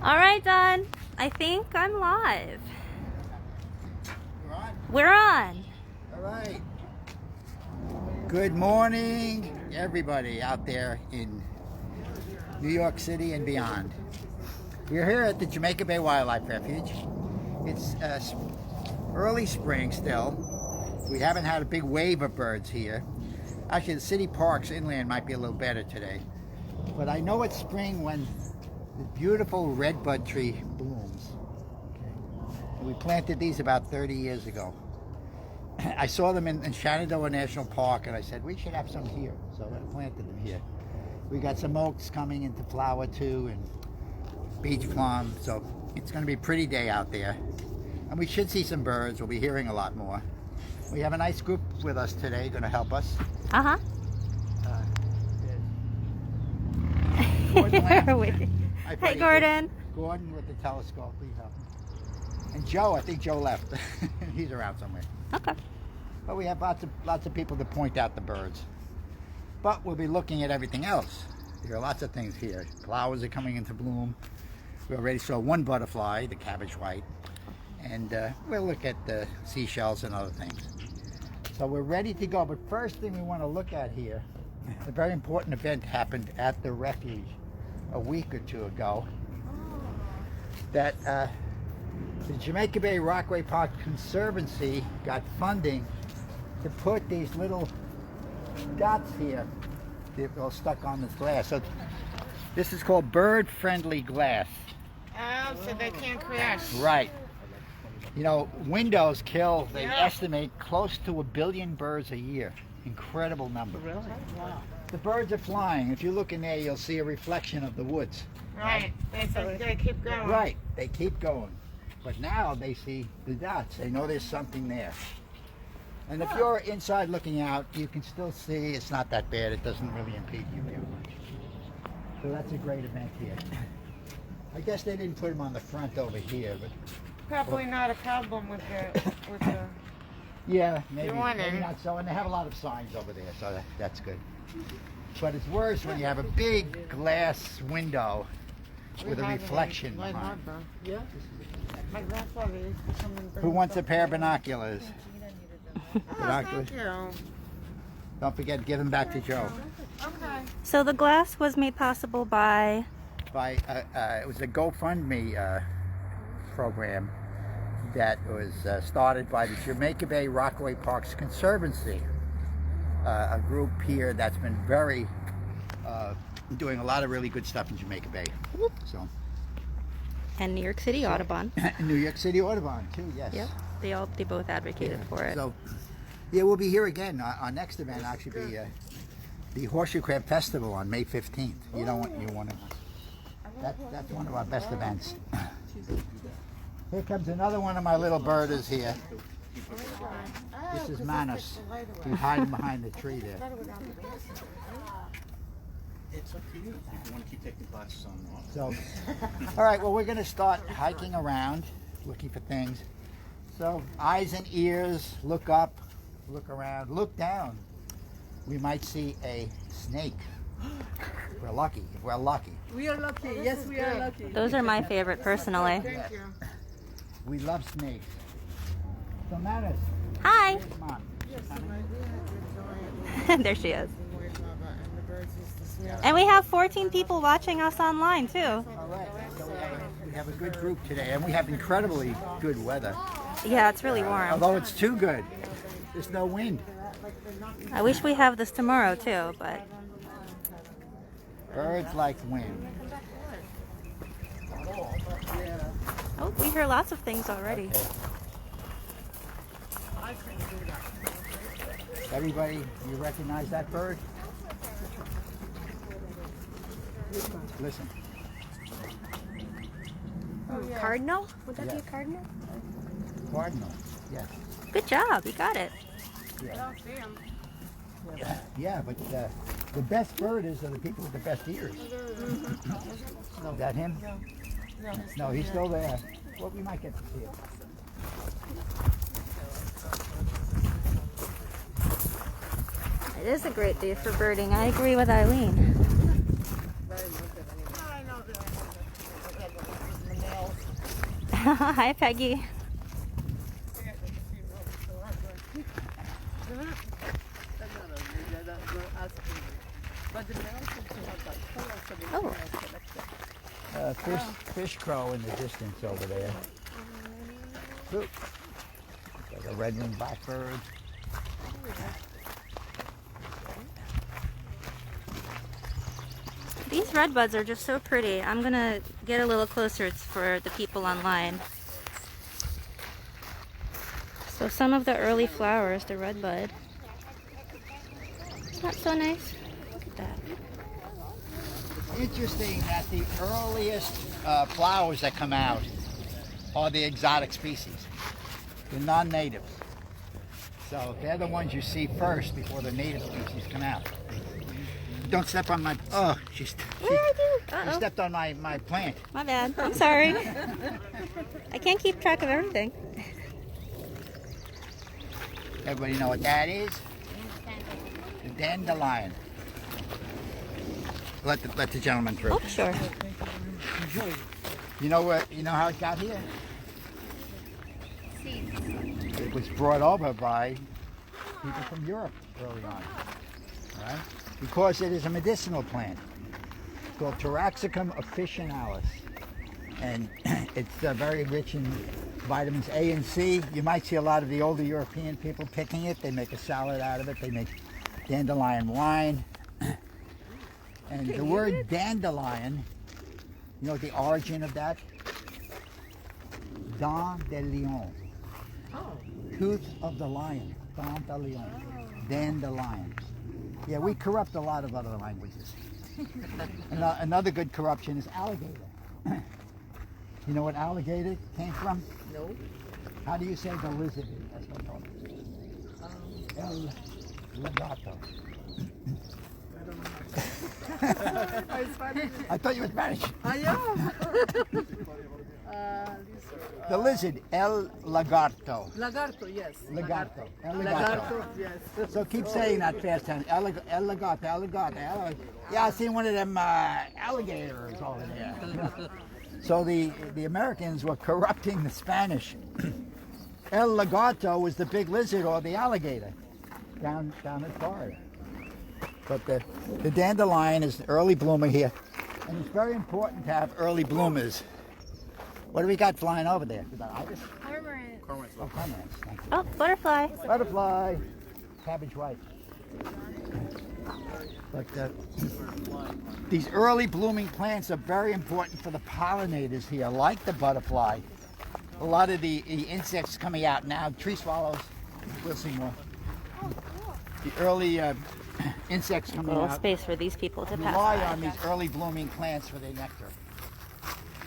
All right, Don. I think I'm live. We're on? We're on. All right. Good morning, everybody out there in New York City and beyond. We're here at the Jamaica Bay Wildlife Refuge. It's early spring still. We haven't had a big wave of birds here. Actually, the city parks inland might be a little better today. But I know it's spring when the beautiful redbud tree blooms. Okay. We planted these about 30 years ago. I saw them in Shenandoah National Park, and I said, we should have some here. So I planted them here. We got some oaks coming into flower too, and beach plum. So it's going to be a pretty day out there. And we should see some birds. We'll be hearing a lot more. We have a nice group with us today, going to help us. Uh-huh. Gordon Where are we? Hey, Gordon. Gordon with the telescope, please help me. And Joe, I think Joe left. He's around somewhere. Okay. But we have lots of people to point out the birds. But we'll be looking at everything else. There are lots of things here. Flowers are coming into bloom. We already saw one butterfly, the cabbage white. And we'll look at the seashells and other things. So we're ready to go. But first thing we want to look at here, a very important event happened at the refuge a week or two ago. That the Jamaica Bay Rockaway Park Conservancy got funding to put these little dots here. They're all stuck on this glass. So this is called bird-friendly glass. Oh, so they can't crash. Right. You know, windows kill, they estimate, close to 1 billion birds a year. Incredible number. Really? Wow. The birds are flying. If you look in there, you'll see a reflection of the woods. Right. They keep going. Right. They keep going. But now they see the dots. They know there's something there. And if you're inside looking out, you can still see it's not that bad. It doesn't really impede your view much. So that's a great event here. I guess they didn't put them on the front over here, but Probably not a problem with the. yeah, maybe You're wondering. not so. And they have a lot of signs over there, so that's good. But it's worse when you have a big glass window with a reflection behind. Yeah. My grandfather used to come and bring. Who wants a pair of binoculars? Oh, thank you. Don't forget to give them back to Joe. Okay. So the glass was made possible by... It was a GoFundMe program that was started by the Jamaica Bay Rockaway Parks Conservancy, a group here that's been doing a lot of really good stuff in Jamaica Bay. So. And New York City Audubon. New York City Audubon too, yes. Yep. They both advocated for it. So, yeah, we'll be here again. Our next event will actually be the Horseshoe Crab Festival on May 15th. You want to. That's one of our best events. Here comes another one of my little birders here. This is Manus. He's hiding behind the tree there. It's up to you if you want to keep taking glasses on and off. So, all right, well, we're going to start hiking around, looking for things. So, eyes and ears, look up, look around, look down. We might see a snake. We're lucky. We're lucky. We are lucky. Yes, we are lucky. Those are my favorite, personally. Thank you. We love snakes. So, Manus, Hi. come on. There she is. And we have 14 people watching us online, too. All right, so we have a good group today, and we have incredibly good weather. Yeah, it's really warm. Although it's too good. There's no wind. I wish we have this tomorrow, too, but... Birds like wind. Oh, we hear lots of things already. Everybody, you recognize that bird? Listen. Cardinal? Would that be Yeah. a cardinal? Cardinal. Yes. Good job. You got it. Yeah. Yeah, but the best birders are the people with the best ears. Is that him? No, he's still there. Well, we might get to see him. It is a great day for birding. I agree with Eileen. Hi, Peggy. Oh, Fish crow in the distance over there. Look, like a red wing blackbird. these redbuds are just so pretty. I'm gonna get a little closer for the people online. So some of the early flowers, the redbud. Isn't that so nice? Look at that. Interesting that the earliest flowers that come out are the exotic species, the non-natives. So they're the ones you see first before the native species come out. Don't step on my, she stepped on my plant. My bad. I'm sorry. I can't keep track of everything. Everybody know what that is? The dandelion. Let the gentleman through. Oh, sure. You know how it got here? It was brought over by people from Europe early on, right? Because it is a medicinal plant called Taraxacum officinalis, and it's very rich in vitamins A and C. You might see a lot of the older European people picking it. They make a salad out of it. They make dandelion wine. And the word dandelion, you know what the origin of that? Dent de lion. Tooth of the lion. Dent de lion. Dandelion. Yeah, we corrupt a lot of other languages. Another good corruption is alligator. You know what alligator came from? No. How do you say the lizard? That's what I call it. El legato. I thought you were Spanish. The lizard, el lagarto. Lagarto, yes. Lagarto. El Lagarto, lagarto. yes. So keep saying that fast. El lagarto, el lagarto. Yeah, I seen one of them alligators over there. So the Americans were corrupting the Spanish. El lagarto was the big lizard or the alligator down in Florida. But the dandelion is an early bloomer here. And it's very important to have early bloomers. What do we got flying over there? Is that ibis? Cormorant. Oh, cormorants. Thank you. Oh, butterfly. Butterfly. Cabbage white. But these early blooming plants are very important for the pollinators here, like the butterfly. A lot of the insects coming out now, tree swallows, we'll see more. The early insects A coming little out space for these people to pass rely by. on these early blooming plants for their nectar.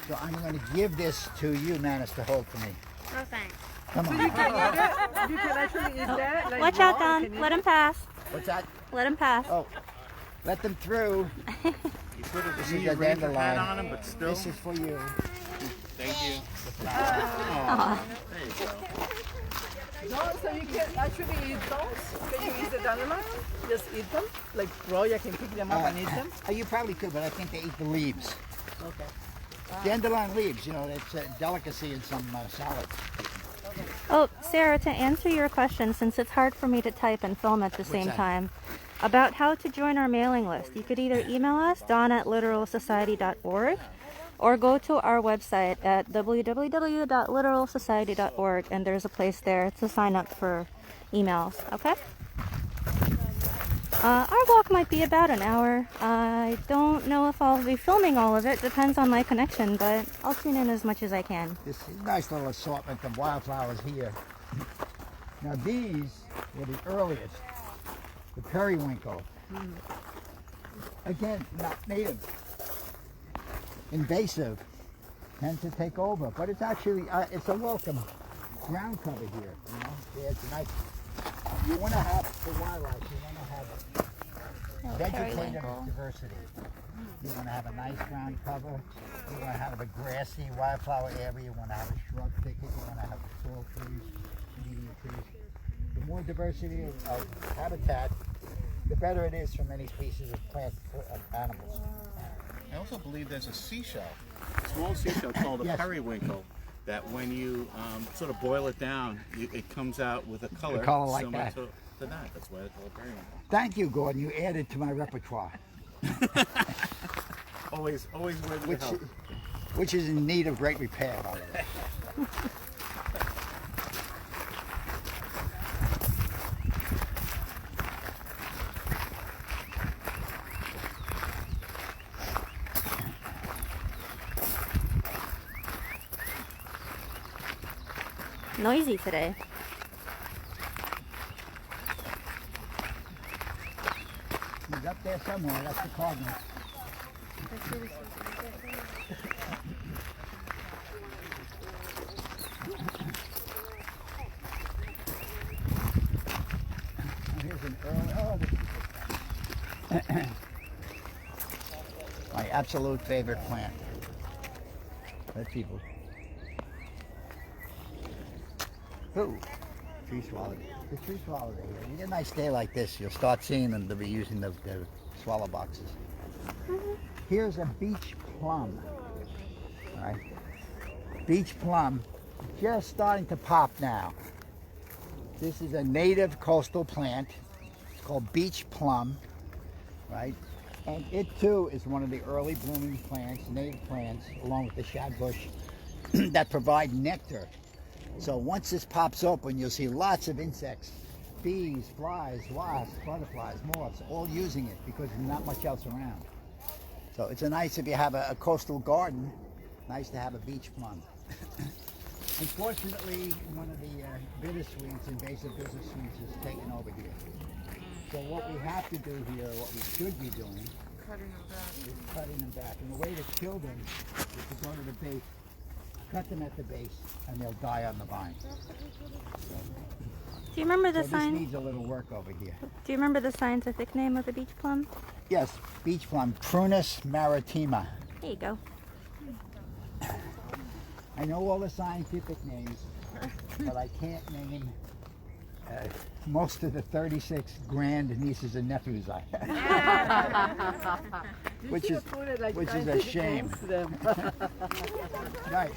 So I'm going to give this to you, Manus, to hold for me. No thanks. Come on. You can actually eat that. Like Watch raw, out, Don. you can eat Let him pass. What's that? Let him pass. Oh, let them through. You put a This is New a Ranger hat dandelion. on him, but still. This is for you. Thank you. Aw. There you go. No, so you can actually eat those. Can you eat the dandelion? Just eat them. Like raw, you can pick them up and eat them. You probably could, but I think they eat the leaves. Okay. Dandelion leaves, you know, it's a delicacy in some salads. Oh, Sarah, to answer your question, since it's hard for me to type and film at the same that? time, about how to join our mailing list, you could either email us, don@literalsociety.org, or go to our website at www.literalsociety.org, and there's a place there to sign up for emails, okay? Our walk might be about an hour. I don't know if I'll be filming all of it. Depends on my connection, but I'll tune in as much as I can. This is a nice little assortment of wildflowers here. Now these were the earliest. The periwinkle. Again, not native. Invasive. Tend to take over, but it's actually, it's a welcome ground cover here. You know, yeah, it's nice. You want to have, for wildlife, you want to have vegetative periwinkle. diversity. You want to have a nice ground cover. You want to have a grassy wildflower area. You want to have a shrub thicket. You want to have tall trees, medium trees. The more diversity of habitat, the better it is for many species of plant animals. I also believe there's a seashell, a small seashell called a Yes. periwinkle, that when you sort of boil it down, it comes out with a color, color like similar that. to that. That's why they call it periwinkle. Thank you, Gordon. You added to my repertoire, Always with the help. which is in need of great repair, by the way. Noisy today. He's up there somewhere. That's the cardinal. Here's an early. My absolute favorite plant. Let people. Ooh, tree swallow. The tree swallow here. You get a nice day like this, you'll start seeing them. They'll be using the swallow boxes. Here's a beach plum. All right, beach plum, just starting to pop now. This is a native coastal plant. It's called beach plum, right? And it too is one of the early blooming plants, native plants, along with the shadbush, that provide nectar. So once this pops open, you'll see lots of insects, bees, flies, wasps, butterflies, moths, all using it because there's not much else around. So it's nice if you have a coastal garden, nice to have a beach plum. Unfortunately, one of the bittersweets, invasive bittersweets, is taken over here. So what we have to do here, what we should be doing, is cutting them back. And the way to kill them is to go to the base, cut them at the base, and they'll die on the vine. Do you remember the So sign? this needs a little work over here. Do you remember the scientific name of the beach plum? Yes, beach plum, Prunus maritima. There you go. I know all the scientific names, but I can't name most of the 36 grand nieces and nephews I have. which is a shame. Right.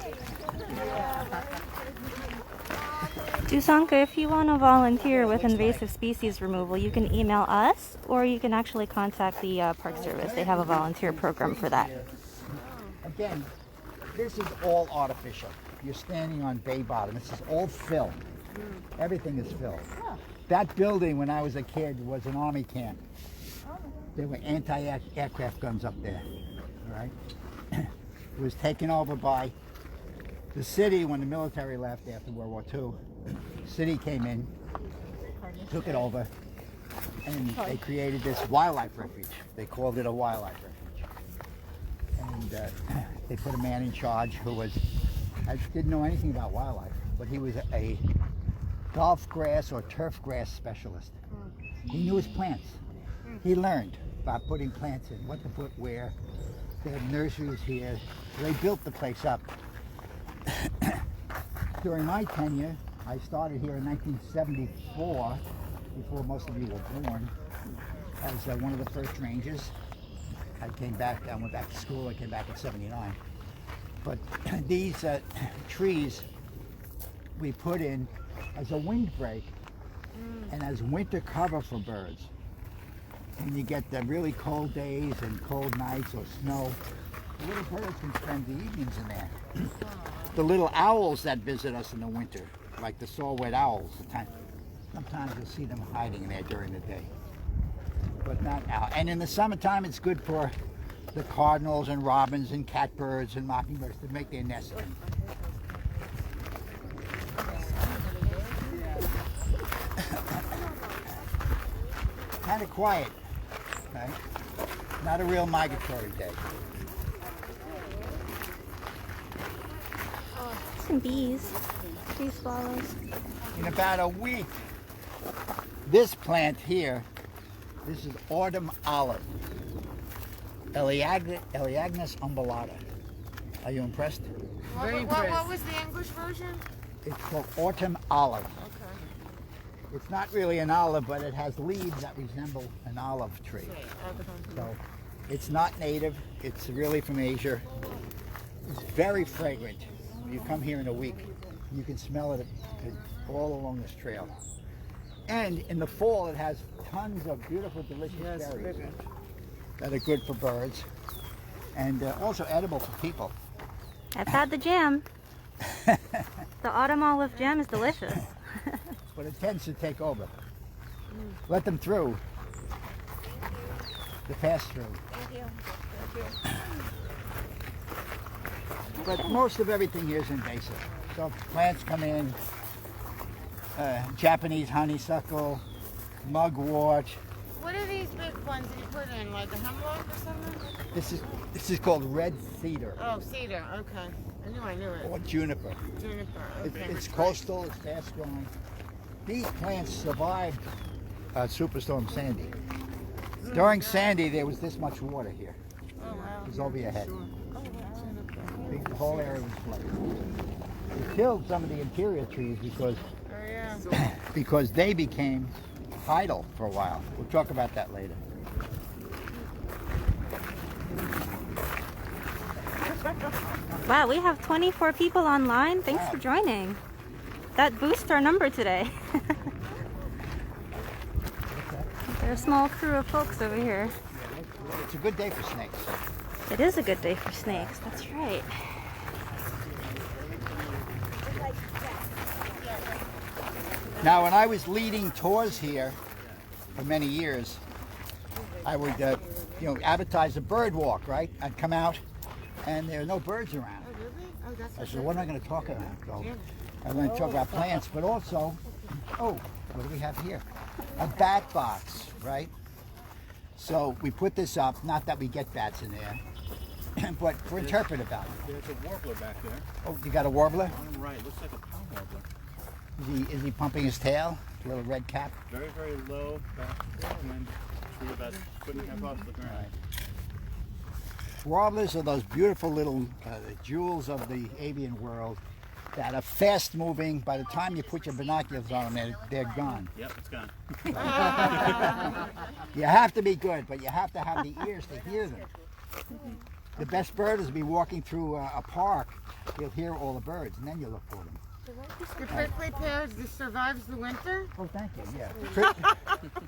Dusanka, if you want to volunteer with invasive species removal, you can email us or you can actually contact the Park Service. They have a volunteer program for that. Again, this is all artificial. You're standing on bay bottom. This is all fill. Everything is fill. That building, when I was a kid, was an army camp. There were anti-aircraft guns up there. All right. It was taken over by the city when the military left after World War II. The city came in, took it over, and they created this wildlife refuge. They called it a wildlife refuge. And they put a man in charge who I didn't know anything about wildlife, but he was a golf grass or turf grass specialist. He knew his plants. He learned about putting plants in, what to put where. They had nurseries here. They built the place up. During my tenure, I started here in 1974, before most of you were born, as one of the first rangers. I went back to school, I came back in 79. But these trees we put in as a windbreak and as winter cover for birds. When you get the really cold days and cold nights or snow, the little birds can spend the evenings in there. The little owls that visit us in the winter, like the saw-whet owls, sometimes you'll see them hiding there during the day. But not owl. And in the summertime, it's good for the cardinals and robins and catbirds and mockingbirds to make their nest in. Kind of quiet, okay? Not a real migratory day. Some bees, bee swallows. In about a week, this plant here, this is autumn olive, Elaeagnus umbellata. Are you impressed? What was the English version? It's called autumn olive. Okay. It's not really an olive, but it has leaves that resemble an olive tree. So it's not native. It's really from Asia. It's very fragrant. You come here in a week, you can smell it all along this trail. And in the fall, it has tons of beautiful, delicious berries that are good for birds, and also edible for people. I've had the jam. The autumn olive jam is delicious. But it tends to take over. Let them through. The pass through. Thank you. But most of everything here is invasive. So plants come in, Japanese honeysuckle, mugwort. What are these big ones that you put in, like a hemlock or something? This is called red cedar Oh, cedar, okay. I knew it. or juniper. Juniper, okay. It's coastal, it's fast growing. These plants survived Superstorm Sandy. During Sandy, there was this much water here. Oh, wow. It was over your head. The whole area was flooded. It killed some of the interior trees because Oh, yeah. because they became idle for a while. We'll talk about that later. Wow, we have 24 people online. Thanks for joining. That boosts our number today. They're a small crew of folks over here. It's a good day for snakes. It is a good day for snakes, that's right. Now, when I was leading tours here for many years, I would, advertise a bird walk, right? I'd come out, and there are no birds around. Oh, really? Oh, that's I said, what am I going to talk about? So I went to talk about plants, but also, what do we have here? A bat box, right? So we put this up, not that we get bats in there, but for interpretive value. There's a warbler back there. Oh, you got a warbler? On the right, looks like a palm warbler. Is he pumping his tail? Little red cap? Very, very low back there, and then tree about a foot and a half off the ground. Warblers are those beautiful little jewels of the avian world that are fast moving. By the time you put your binoculars on them, they're gone. Yep, it's gone. You have to be good, but you have to have the ears to hear them. The best bird is to be walking through a park. You'll hear all the birds, and then you look for them. The prickly pears, this survives the winter? Oh, thank you. Yeah,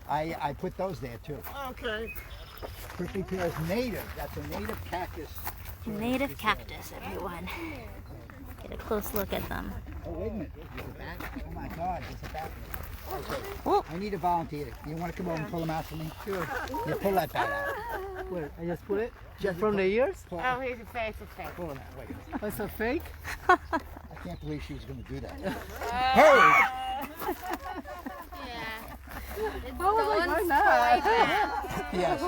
I put those there too. Okay. Prickly pear is native. That's a native cactus. Native cactus, everyone. Get a close look at them. Oh, wait a minute. There's a bat. Oh my God, there's a bat. Okay. Oh. I need a volunteer. You want to come over and pull them out for me? Sure. You pull that bat out. Wait, I just put it Just from the ears? Pull, Oh, here's a fake, a fake. pull it out. Wait. That's a fake? I can't believe she was going to do that. Hurry! Why not? Yes.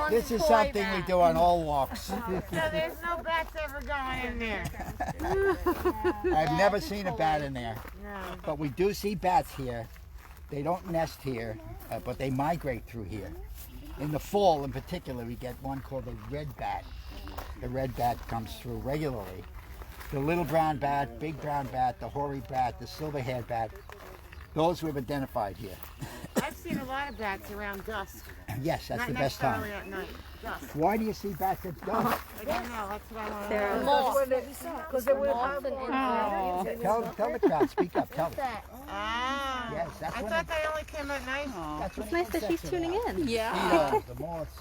This is something we do on all walks. So there's no bats ever going in there? I've never seen a bat in there, No. but we do see bats here. They don't nest here, but they migrate through here. In the fall, in particular, we get one called the red bat. The red bat comes through regularly. The little brown bat, big brown bat, the hoary bat, the silver-haired bat, those we've identified here. I've seen a lot of bats around dusk. Yes, that's Not the best time. necessarily at night. Dusk. Why do you see bats at dusk? I don't know. That's what I want to They're know. Because they will have Tell the crowd, speak up, tell them. Ah. Yes, that's I when thought they only came at night. That's when It's nice that she's tuning in. Yeah. The moths.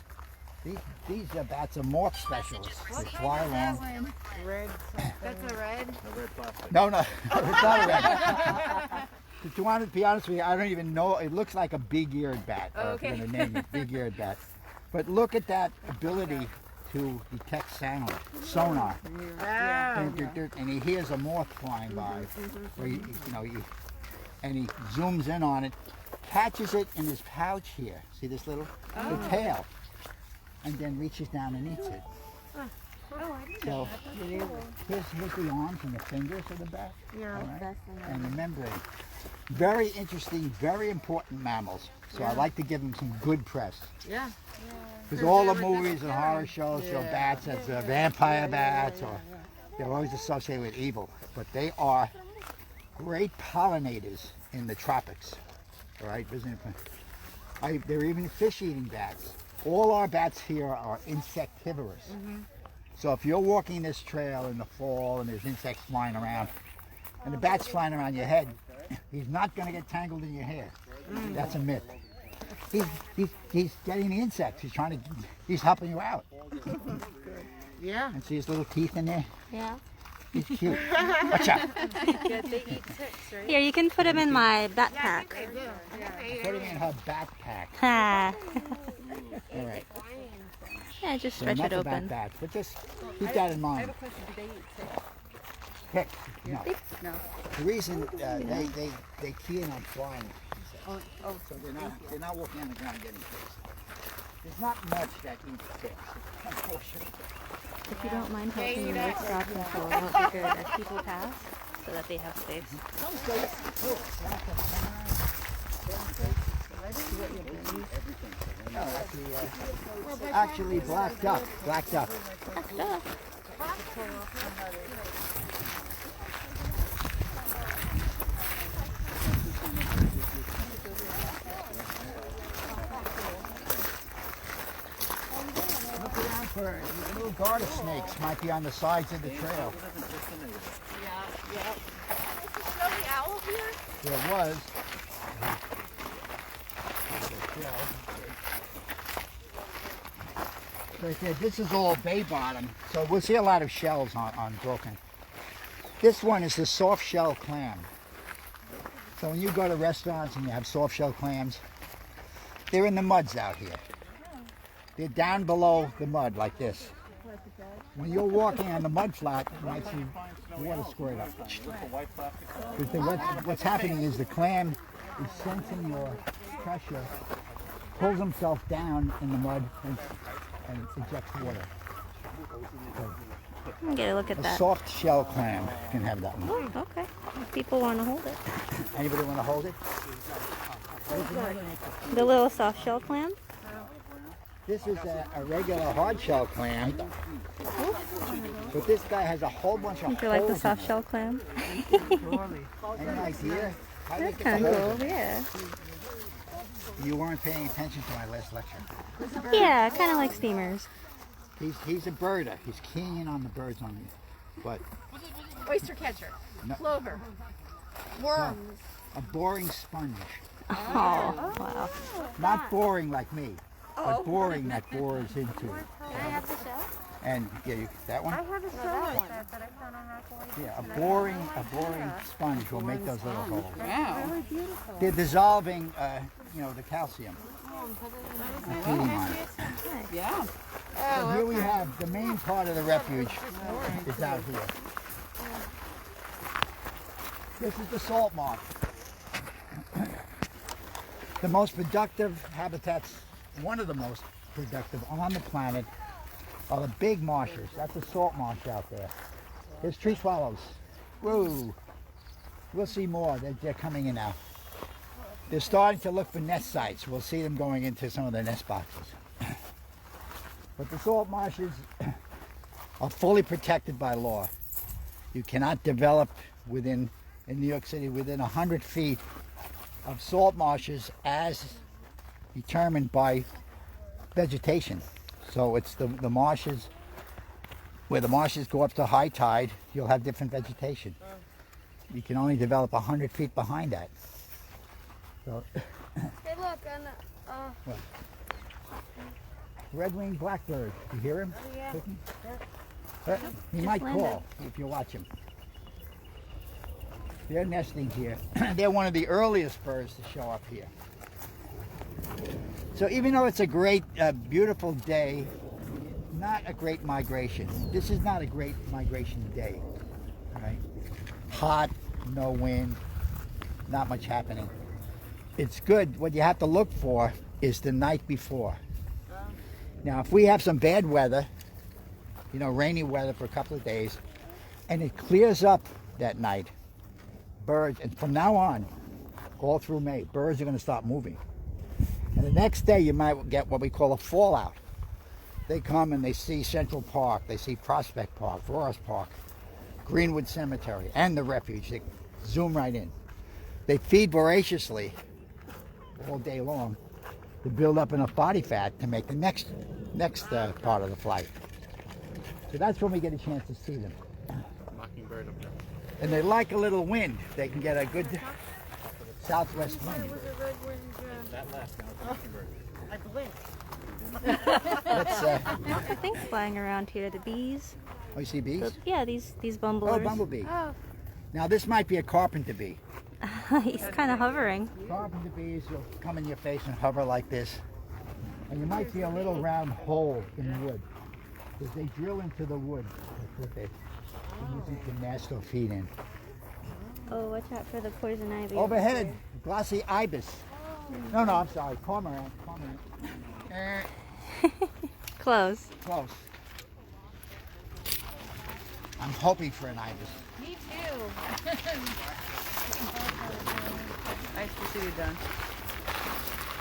These bats are moth specialists. They fly along. Red. That's a red? A red plastic. No, it's not a red. To be honest with you, I don't even know. It looks like a big-eared bat. If you're going to name it, big-eared bat. But look at that ability to detect sound, sonar. And he hears a moth flying by, or and he zooms in on it, catches it in his pouch here. See this little the tail, and then reaches down and eats it. So here's the arms and the fingers of the bat. Yeah. All right? And the membrane. Very interesting, very important mammals. So I like to give them some good press. Yeah. Because all the movies and horror shows show bats as vampire bats, or they're always associated with evil. But they are great pollinators in the tropics. All right, they're even fish-eating bats. All our bats here are insectivorous. So if you're walking this trail in the fall and there's insects flying around and the bat's flying around your head, he's not going to get tangled in your hair. That's a myth. He's getting the insects. He's helping you out. Yeah. And see his little teeth in there? Yeah. He's cute. Watch out. Yeah, they eat ticks, right? Here, you can put him in my backpack. Put him in her backpack. Ha. All right. Yeah, just So stretch it enough open. about that, but just keep that in I mind. have a question. Do they eat ticks? Ticks? No. No. The reason they key in on flying insects. So they're not walking on the ground getting ticks. There's not much that eats ticks, unfortunately. If you don't mind helping me with crowd control, it would be good as people pass so that they have space. Some states, actually black duck. Black duck. Look around for little garter snakes might be on the sides of the trail. Yeah. Is the snowy owl here? There was. Right there, this is all bay bottom, so we'll see a lot of shells on broken. This one is the soft shell clam. So when you go to restaurants and you have soft shell clams, they're in the muds out here. They're down below the mud like this. When you're walking on the mud flat, you might see water squirt up. Because what's happening is the clam is sensing your pressure, pulls himself down in the mud, and ejects water. Get a look at A that. soft shell clam can have that one. Oh, okay. If people want to hold it. Anybody want to hold it? The little soft shell clam. This is a regular hard shell clam, but this guy has a whole bunch of If you like the holes in soft it. shell clam. Any idea? How do you That's get the kind of holes cool, in it? yeah. You weren't paying attention to my last lecture. Yeah, kind of like steamers. He's a birder. He's keying in on the birds on you. But Oyster catcher. No. Plover. Worms. a boring sponge. Oh, wow. Not boring like me, but boring that bores into it. And yeah, that one? I have a shell like that I found on Rockaway. Yeah, a boring sponge will make those little holes. Wow. Really beautiful. They're dissolving, the calcium. And feeding on it. Yeah. So here we have the main part of the refuge is out here. This is the salt marsh. The most productive habitats, one of the most productive on the planet, are the big marshes. That's the salt marsh out there. There's tree swallows. Whoa. We'll see more. They're coming in now. They're starting to look for nest sites. We'll see them going into some of the nest boxes. But the salt marshes are fully protected by law. You cannot develop in New York City, within 100 feet of salt marshes as determined by vegetation. So it's the marshes, where the marshes go up to high tide, you'll have different vegetation. You can only develop 100 feet behind that. So, Hey, look, and red-winged blackbird, you hear him? yeah. Cooking? He might landed. call if you watch him. They're nesting here. They're one of the earliest birds to show up here. So even though it's a great, beautiful day, not a great migration. This is not a great migration day, right? Hot, no wind, not much happening. It's good. What you have to look for is the night before. Now, if we have some bad weather, rainy weather for a couple of days, and it clears up that night, birds, and from now on, all through May, birds are going to start moving. And the next day, you might get what we call a fallout. They come and they see Central Park, they see Prospect Park, Forest Park, Greenwood Cemetery, and the refuge. They zoom right in. They feed voraciously all day long to build up enough body fat to make the next part of the flight. So that's when we get a chance to see them. Mockingbird up there. And they like a little wind. They can get a good southwest wind. That last now it's Mockingbird. I blinked. Let's, Lots of things flying around here. The bees. oh, you see bees? Yeah, these bumblers. Oh, bumblebee. Now this might be a carpenter bee. He's kind of hovering. Carpenter bees will come in your face and hover like this. And you might see a little round hole in the wood. Because they drill into the wood. That's what they use it to nest or feed in. Oh, watch out for the poison ivy. Overhead, glossy ibis. No, I'm sorry, cormorant. Close. Close. I'm hoping for an ibis. Me too. Nice to see you, Don.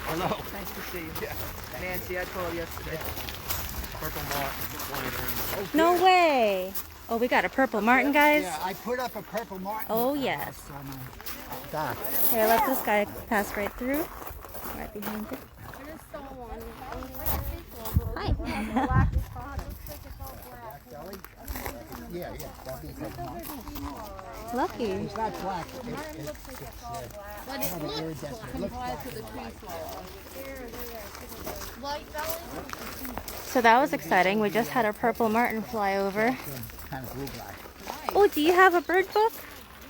Hello. Nice to see you. Nancy, I called yesterday. Purple moth flying around. No way. Oh, we got a purple martin, guys. Yeah, I put up a purple martin. Oh, yes. On my dock. Here, let this guy pass right through. Right behind it. Hi. Belly? Yeah, that'd be a purple martin. Lucky. It's not black. It's iridescent. It looks black. So that was exciting. We just had a purple martin fly over. Kind of blue-black. Oh, do you have a bird book?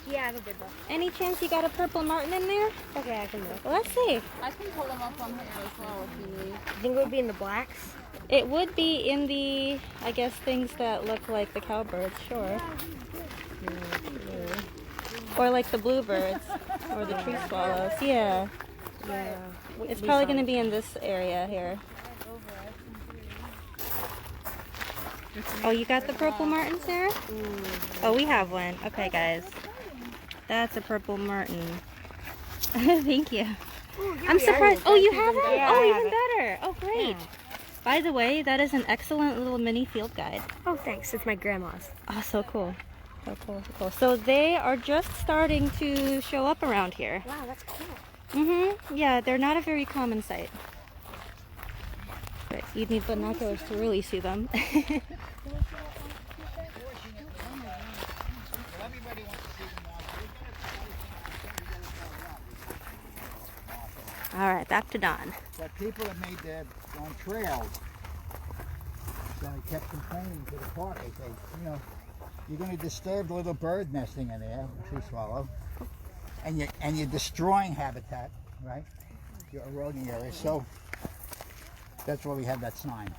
Yeah, I have a good book. Any chance you got a purple martin in there? Okay, I can look. Well, let's see. I can pull them up on her as well if you need. I think it would be in the blacks. It would be in the, I guess, things that look like the cowbirds, sure. Or like the bluebirds or the tree swallows. Yeah. Yeah. It's probably going to be in this area here. Oh, you got the purple martin, Sarah? Oh, we have one. Okay, guys. That's a purple martin. Thank you. I'm surprised. Oh, you have it? Yeah, Oh, I have even it. better. Oh, great. By the way, that is an excellent little mini field guide. Oh, thanks. It's my grandma's. Oh, so cool. So cool, so cool. So they are just starting to show up around here. Wow, that's cool. Yeah, they're not a very common sight. But you'd need binoculars to really see them. All right, back to Don. But people have made their own trails. So I kept complaining to the park. I say, you're going to disturb the little bird nesting in there, tree swallow, and you're destroying habitat, right? You're eroding areas. So that's why we have that sign.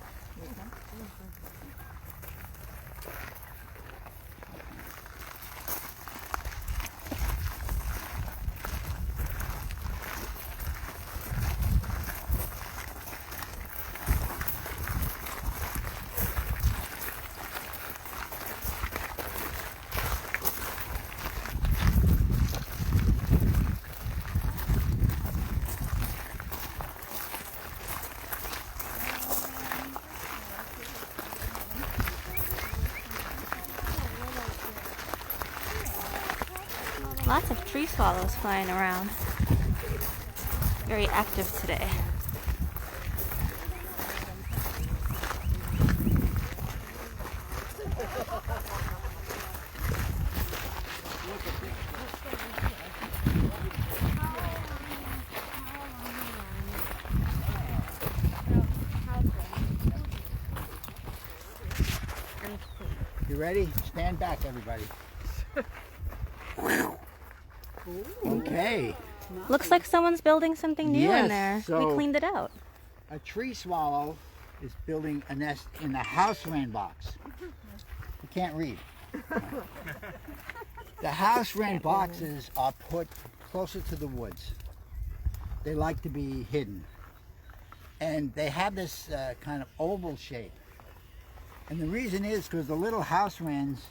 Lots of tree swallows flying around. Very active today. You ready? Stand back, everybody. Okay. Looks like someone's building something new in there. Yes, so- We cleaned it out. A tree swallow is building a nest in the house wren box. You can't read. The house wren boxes are put closer to the woods. They like to be hidden. And they have this kind of oval shape. And the reason is because the little house wrens,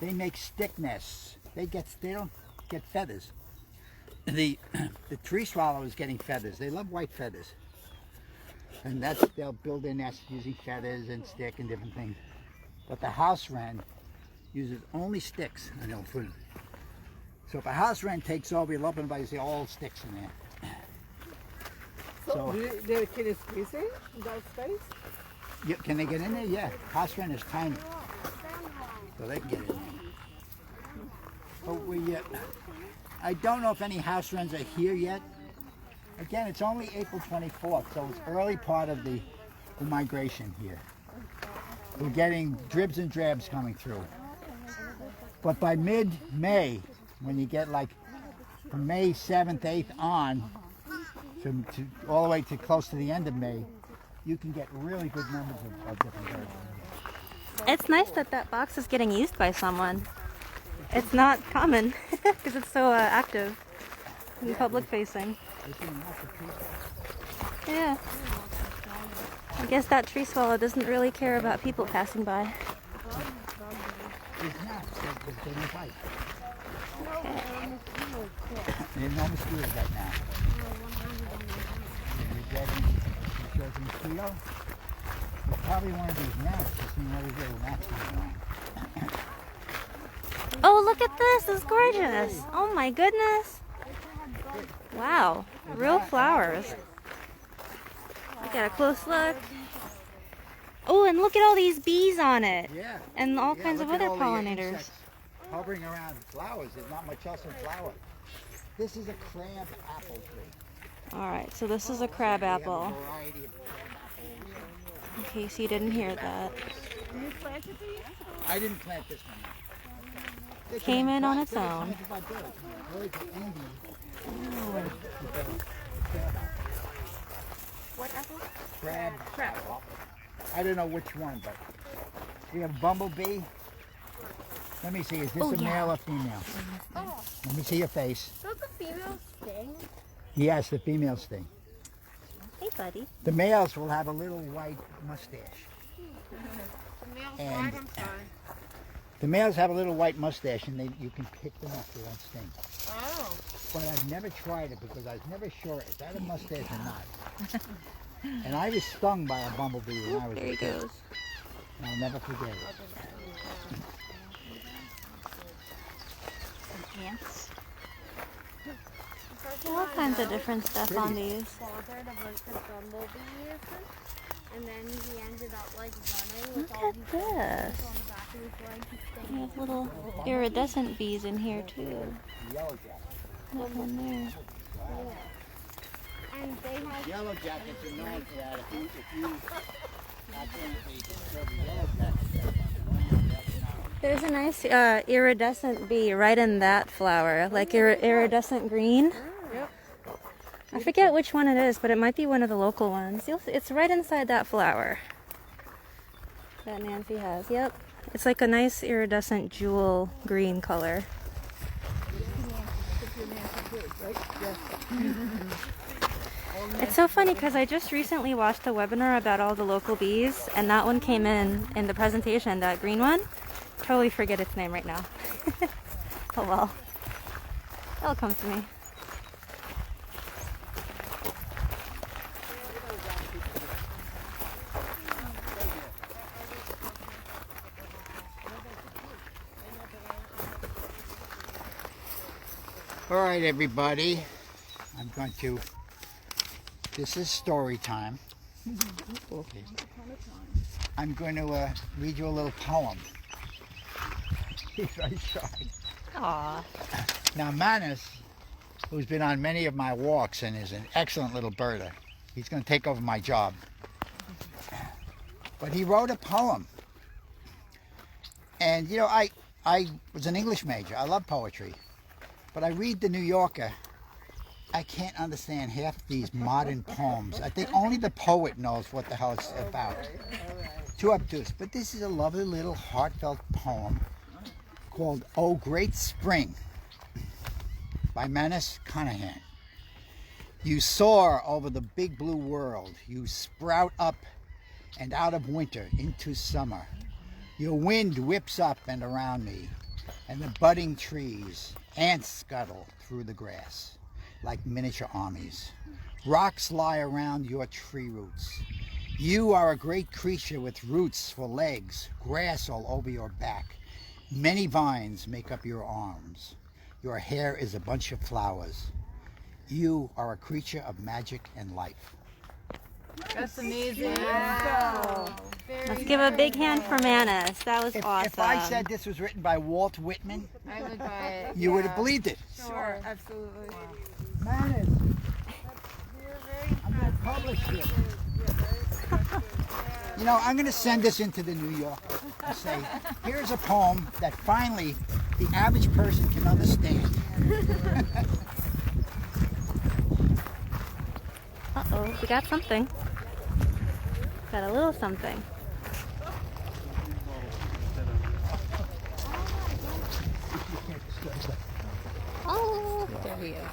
they make stick nests. They don't get feathers. The tree swallow is getting feathers. They love white feathers. And they'll build their nest using feathers and stick and different things. But the house wren uses only sticks and no food. So if a house wren takes over, you'll open it by see all sticks in there. So can you squeeze in that space? Can they get in there? Yeah. House wren is tiny. so they can get in there. But I don't know if any house wrens are here yet. Again, it's only April 24th, so it's early part of the migration here. We're getting dribs and drabs coming through. But by mid-May, when you get like from May 7th, 8th on, to all the way to close to the end of May, you can get really good numbers of different birds. It's nice that that box is getting used by someone. It's not common because it's so active and public facing. Yeah. I guess that tree swallow doesn't really care about people passing by. There's no bite. There's no mosquitoes right now. You're getting mosquito. There's probably one of these gnats. You've seen all these little gnats coming around. Oh, look at this. This is gorgeous. Oh my goodness. Wow. Real flowers. I got a close look. Oh, and look at all these bees on it. Yeah. And all kinds of look at other all the pollinators. insects hovering around flowers. There's not much else in flower. This is a crab apple tree. All right, so this is a crab We have apple. a variety of crab apples. In case you didn't hear that. I didn't plant this one. This Came one- in on its this is own. planted by birds. Birds are Indian. What apple? Crab apple. I don't know which one, but we have bumblebee. Let me see, is this Oh, a yeah. male or female? Oh, Let me see your face. does the female sting? Yes, the females sting. Hey, buddy. The males will have a little white mustache. The male's And- white, I'm sorry. The males have a little white mustache, and you can pick them up, they don't sting. Oh. But I've never tried it because I was never sure, is that a mustache or not? And I was stung by a bumblebee when I was There a he kid. goes. And I'll never forget it. Ants. All kinds of different stuff on these. Bothered a bunch of bumblebees, and then he ended up like running with Look all at these this. on the back of his leg. He We stung. have little iridescent bees in here too. Yellow jacket. That one there. And they have Yellow jackets are known for that. If you accidentally serve a yellow jacket, There's a nice iridescent bee right in that flower, like iridescent green. Yep. I forget which one it is, but it might be one of the local ones. It's right inside that flower that Nancy has. Yep. It's like a nice iridescent jewel green color. It's so funny because I just recently watched a webinar about all the local bees, and that one came in the presentation, that green one. Totally forget its name right now. Oh well. It'll come to me. All right, everybody. This is story time. Okay. I'm going to read you a little poem. He's very shy. Aw. Now, Manus, who's been on many of my walks and is an excellent little birder, he's going to take over my job. But he wrote a poem. And, you know, I was an English major. I love poetry. But I read the New Yorker. I can't understand half these modern poems. I think only the poet knows what the hell it's about. Too obtuse. But this is a lovely little heartfelt poem called Oh Great Spring by Manus Conahan. You soar over the big blue world. You sprout up and out of winter into summer. Your wind whips up and around me, and the budding trees, ants scuttle through the grass like miniature armies. Rocks lie around your tree roots. You are a great creature with roots for legs, grass all over your back. Many vines make up your arms. Your hair is a bunch of flowers. You are a creature of magic and life. That's amazing. Let's give a big hand for Manus. That was awesome. If I said this was written by Walt Whitman, I would buy it. you would have believed it. Sure, absolutely. Manus, I'm going to publish this. You know, I'm going to send this into the New Yorker and say, here's a poem that finally the average person can understand. Uh-oh, we got something. Got a little something. Oh, there he is.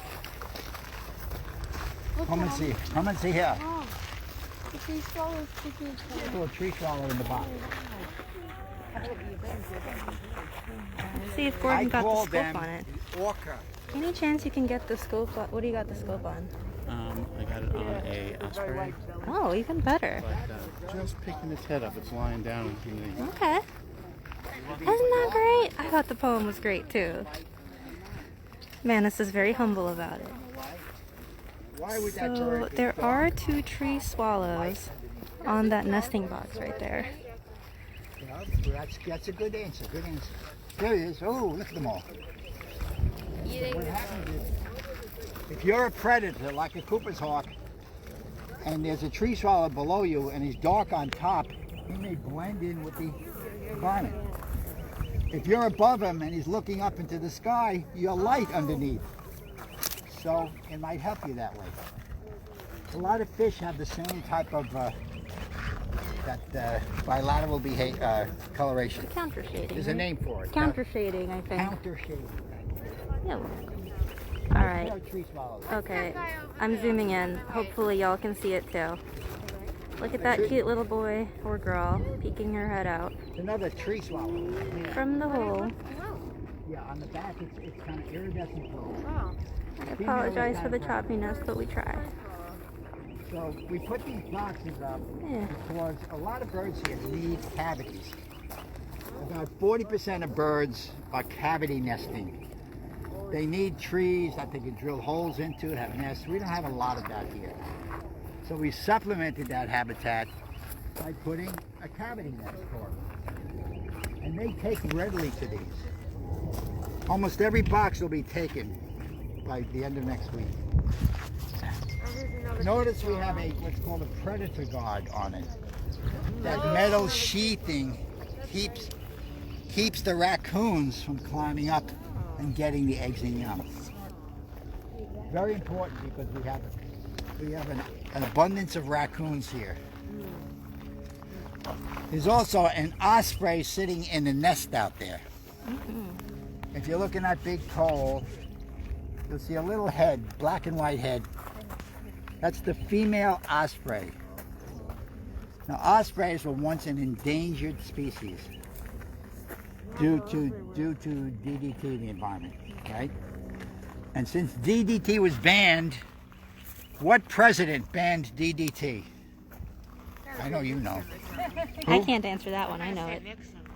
Come and see. Come and see here. The tree swallows sticking its There's a little tree swallow in the box. Let's see if Gordon got the call scope them on it. Orca. Any chance you can get the scope on? What do you got the scope on? I got it on a Osprey, Oh, even better. but just picking its head up. It's lying down in the... Okay. Isn't that great? I thought the poem was great too. Manus is very humble about it. Why would that So bird? there are 2 tree swallows on that nesting box right there. Well, that's a good answer. Good answer. There he is. Oh, look at them all. What happens is, if you're a predator like a Cooper's hawk, and there's a tree swallow below you, and he's dark on top, he may blend in with the environment. If you're above him and he's looking up into the sky, you're light underneath. So it might help you that way. A lot of fish have the same type of bilateral coloration. Counter shading. There's a name for it. Counter shading, I think. Counter shading. Yeah. All right. Tree swallows. Okay. I'm zooming in. Hopefully y'all can see it too. Look at that cute little boy or girl peeking her head out It's another tree swallow. from the hole. Yeah, on the back it's kind of iridescent blue. I apologize for the choppiness, but we try. So we put these boxes up Yeah. because a lot of birds here need cavities. About 40% of birds are cavity nesting. They need trees that they can drill holes into, have nests. We don't have a lot of that here. So we supplemented that habitat by putting a cavity nest for them. And they take readily to these. Almost every box will be taken by the end of next week. Notice we have what's called a predator guard on it. That metal sheathing keeps the raccoons from climbing up and getting the eggs and young. Very important because we have an abundance of raccoons here. There's also an osprey sitting in the nest out there. If you're looking at big pole, you'll see a little head, black and white head. That's the female osprey. Now ospreys were once an endangered species due to DDT in the environment, right? And since DDT was banned, what president banned DDT? I know you know. I can't answer that one. I know it.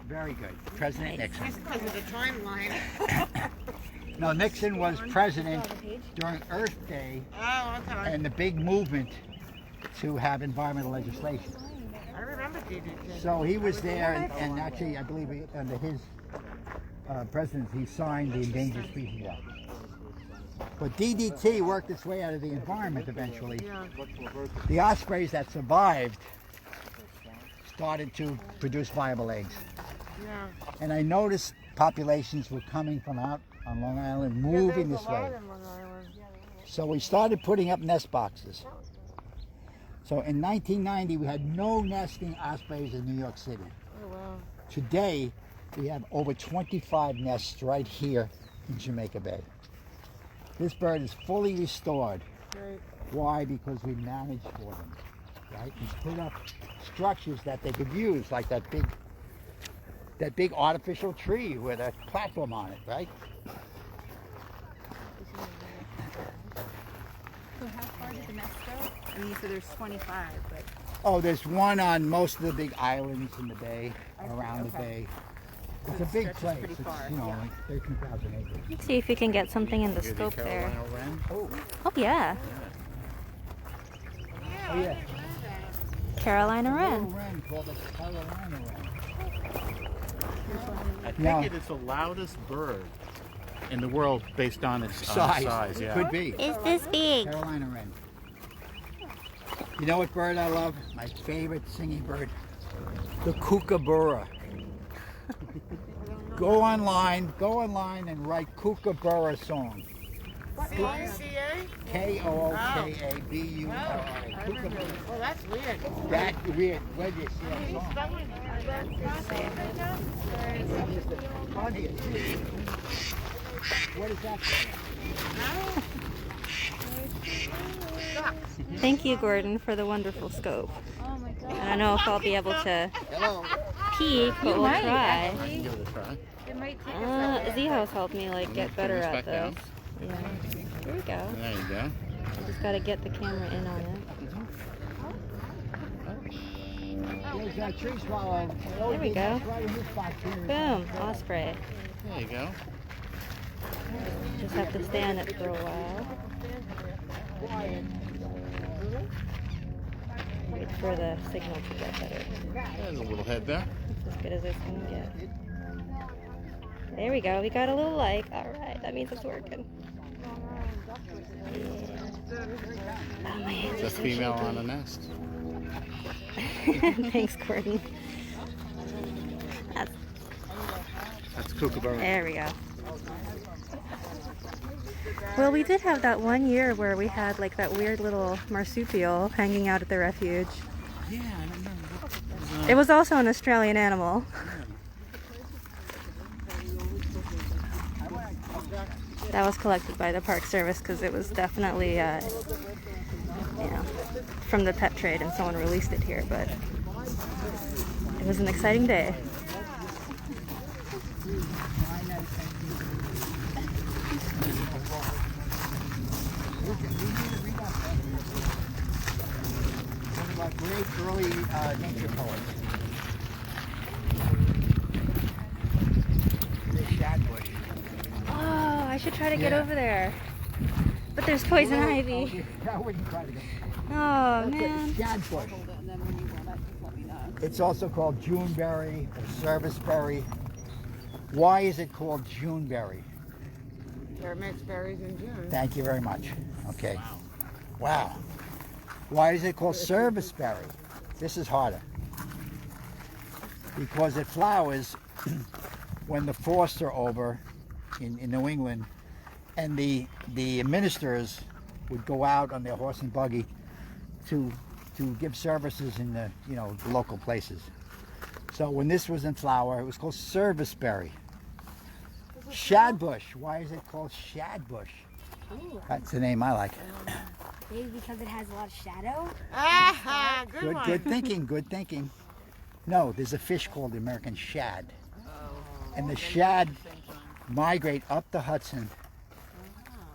Very good. President Nixon. Because of the timeline. No, Nixon was president during Earth Day Oh, okay. and the big movement to have environmental legislation. I remember DDT. So he was there, and actually, I believe under his presidency, he signed the Endangered Species Act. But DDT worked its way out of the environment eventually. The ospreys that survived started to produce viable eggs. Yeah. And I noticed populations were coming from out on Long Island, moving this way. So we started putting up nest boxes. So in 1990, we had no nesting ospreys in New York City. Oh, wow. Today, we have over 25 nests right here in Jamaica Bay. This bird is fully restored. Great. Why? Because we managed for them, right? We put up structures that they could use, like that big artificial tree with a platform on it, right? So how far did the nest go? I mean, so there's 25, but Oh, there's one on most of the big islands in the bay, around the bay. It's a big place. pretty It's, far, you know, like 13,000 acres. Let's see if we can get something in the Here's scope the there. Carolina wren. Oh, Oh yeah. oh yeah. Carolina Little wren. wren called a Carolina wren. I think No. it is the loudest bird in the world based on its Size. size. Yeah. Could be. Is this big? Carolina wren. You know what bird I love? My favorite singing bird? The kookaburra. Go online and write kookaburra song. C-A? K-O-O-K-A-B-U-R-A. Kookaburra. Oh, that's weird. That weird. Where do you see that song? Funniest. What is that for? Thank you, Gordon, for the wonderful scope. Oh my god. I don't know if I'll be able to Hello. peek, but we'll try. I can give it a try. It might take us Z-House helped me like get better this at back down. this. Yeah. Here we go. There you go. I just gotta get the camera in on it. There's that tree swallow. There we go. Right in this spot here. Boom, Osprey. There you go. Just have to stay on it for a while. Wait for the signal to get better. There's a little head there. It's as good as it's gonna get. There we go. We got a little like. All right, that means it's working. Yeah. Oh, my hands It's are a so female shaky. on a nest. Thanks, Gordon. That's kookaburra. There we go. Well, we did have that one year where we had like that weird little marsupial hanging out at the refuge. Yeah, I remember. It was also an Australian animal. That was collected by the Park Service because it was definitely, from the pet trade, and someone released it here. But it was an exciting day. One of our great early nature poets. The shadbush. Oh, I should try to get Yeah. over there. But there's poison ivy. I wouldn't try to get. Oh, That's man. a shadbush. It's also called Juneberry or serviceberry. Why is it called Juneberry? There makes berries in June. Thank you very much. Okay. Wow. Why is it called serviceberry? This is harder. Because it flowers when the frosts are over in New England, and the ministers would go out on their horse and buggy to give services in the the local places. So when this was in flower, it was called serviceberry. Shadbush. Why is it called shadbush? That's the name I like. Maybe because it has a lot of shadow? Ah, good one. Good thinking. Good thinking. No, there's a fish called the American shad, and the shad migrate up the Hudson,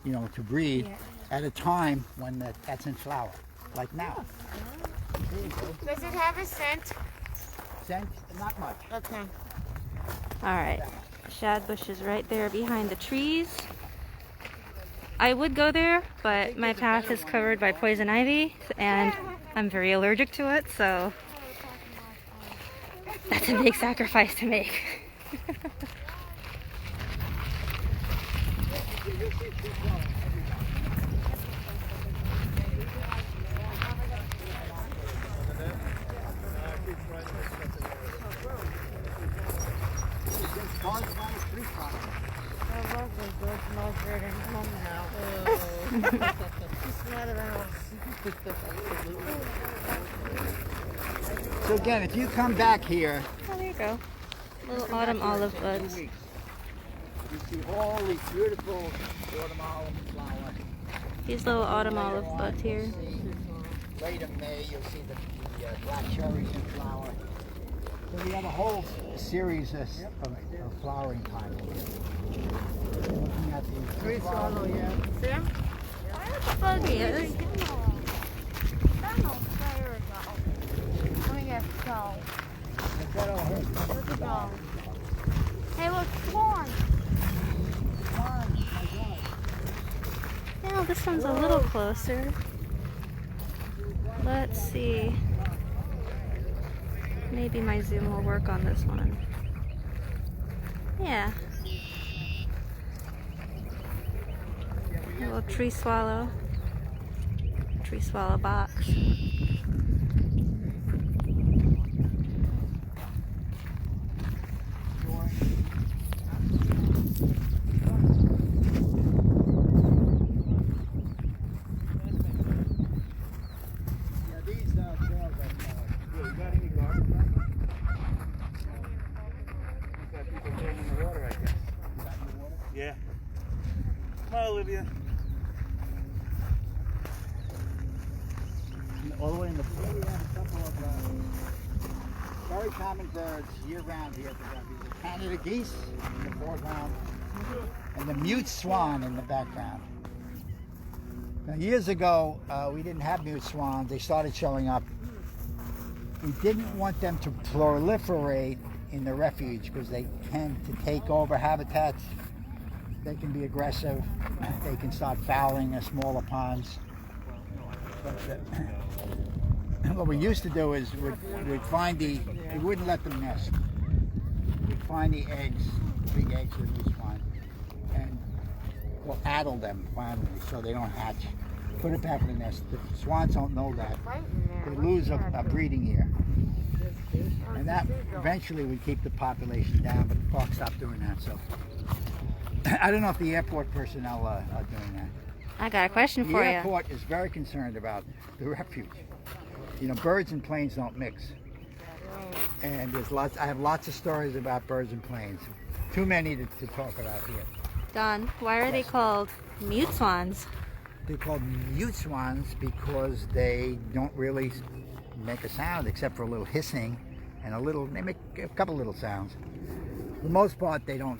to breed at a time when that's in flower, like now. There you go. Does it have a scent? Scent? Not much. Okay. All right. Shad bush is right there behind the trees. I would go there, but my path is covered by poison ivy, and I'm very allergic to it, so that's a big sacrifice to make. So again, if you come back here, Oh, there you go. Little autumn olive buds. you see all these beautiful autumn olive flowers. These little autumn olive buds here. Late in May, you'll see the black cherries in flower. So we have a whole series of flowering time over here. Looking at the Tree swallow, yeah. See him? Bug is. Let me get go. Look at all her. Look at go. Hey, look, corn. Now this one's a little closer. Let's see. Maybe my zoom will work on this one. Yeah. A little tree swallow. Tree swallow box. Yeah. Come on, Olivia. All the way in the we have a couple of very common birds year-round here. The Canada geese in the foreground and the mute swan in the background. Now, years ago, we didn't have mute swans. They started showing up. We didn't want them to proliferate in the refuge because they tend to take over habitats. They can be aggressive. They can start fouling the smaller ponds. But what we used to do is we'd find we wouldn't let them nest. We'd find the eggs, big eggs of each one, and we'll addle them finally so they don't hatch. Put it back in the nest. The swans don't know that. They lose a breeding year. And that eventually would keep the population down, but the park stopped doing that. So I don't know if the airport personnel are doing that. I got a question for The you. airport is very concerned about the refuge. You know, birds and planes don't mix. And there's lots. I have lots of stories about birds and planes. Too many to talk about here. Don, why are they called mute swans? They're called mute swans because they don't really make a sound except for a little hissing and a little. They make a couple little sounds. For the most part, they don't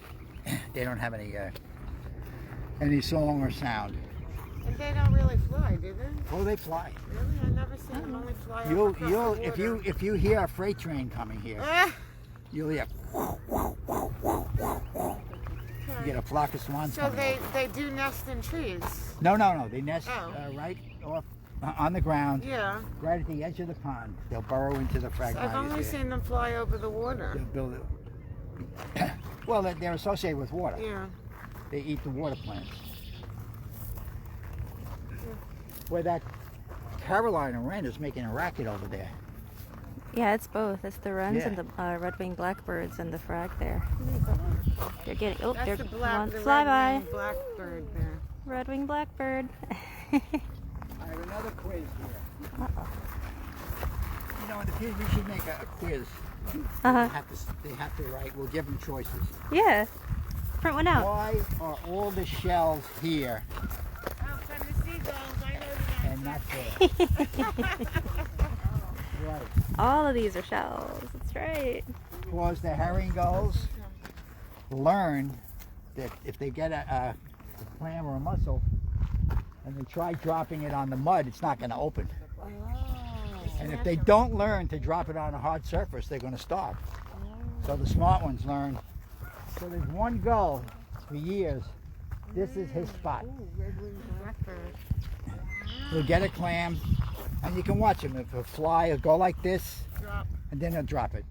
have any song or sound. And they don't really fly, do they? Oh, they fly. Really? I never seen them only fly You'll across the water. if you hear a freight train coming here, you'll hear. You get a flock of swans So coming they, over. they do nest in trees. No. They nest Oh. right off on the ground, Yeah. right at the edge of the pond. They'll burrow into the I've fragmites. only seen them fly over the water. They'll build it. Well, they're associated with water. Yeah. They eat the water plants. Where that Carolina wren is making a racket over there. Yeah, it's both. It's the wrens Yeah. and the red-winged blackbirds and the frag there. They're getting. Oh, That's they're the one red-winged flyby. blackbird there. Red-winged blackbird. I have another quiz here. Uh-oh. You know, in the future we should make a quiz. Uh-huh. They have to write. We'll give them choices. Yeah. Print one out. Why are all the shells here Oh, from the seagulls, I know that. and not there? Right. All of these are shells. That's right. Because the herring gulls learn that if they get a clam or a mussel and they try dropping it on the mud, it's not going to open. And if they don't learn to drop it on a hard surface, they're going to starve. So the smart ones learn. So there's one gull for years. This is his spot. Ooh, red-winged blackbird. He'll get a clam, and you can watch him. If he'll fly, he'll go like this, Drop. and then he'll drop it.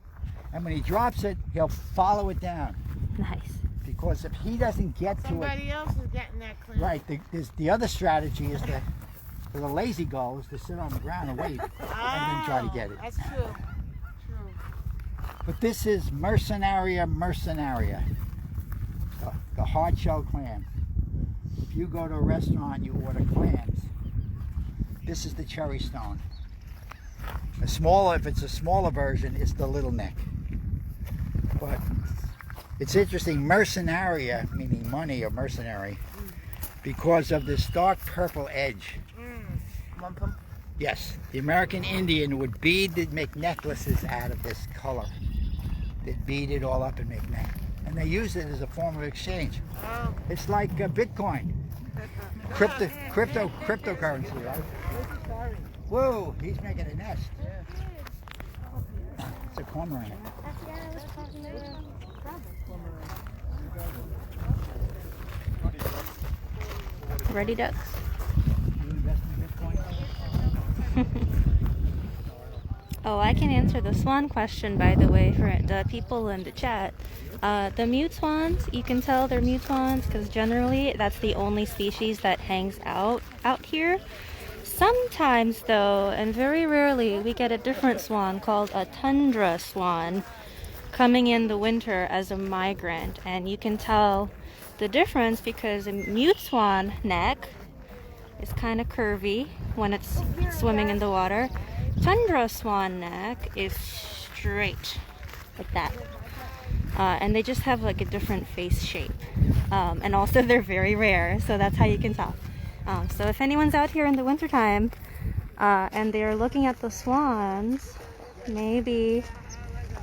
And when he drops it, he'll follow it down. Nice. Because if he doesn't get to it, Somebody else is getting that clam. right, the other strategy is for the lazy gull is to sit on the ground and wait, and then try to get it. That's true. True. But this is Mercenaria mercenaria, the hard shell clam. If you go to a restaurant, you order clams. This is the cherry stone. If it's a smaller version, it's the little neck. But it's interesting, mercenaria, meaning money or mercenary, because of this dark purple edge. Wampum. Yes, the American Indian would make necklaces out of this color. They'd bead it all up and make necklaces. And they use it as a form of exchange. Oh. It's like Bitcoin. Cryptocurrency, right? Whoa, he's making a nest. It's a cormorant. That's the guy I was talking about. Ruddy Ducks. You invest in Bitcoin? Oh, I can answer the swan question, by the way, for the people in the chat. The mute swans, you can tell they're mute swans because generally that's the only species that hangs out here. Sometimes, though, and very rarely, we get a different swan called a tundra swan coming in the winter as a migrant. And you can tell the difference because a mute swan neck is kind of curvy when it's swimming in the water. Tundra swan neck is straight, like that. And they just have like a different face shape. And also they're very rare, so that's how you can tell. So if anyone's out here in the wintertime and they're looking at the swans, maybe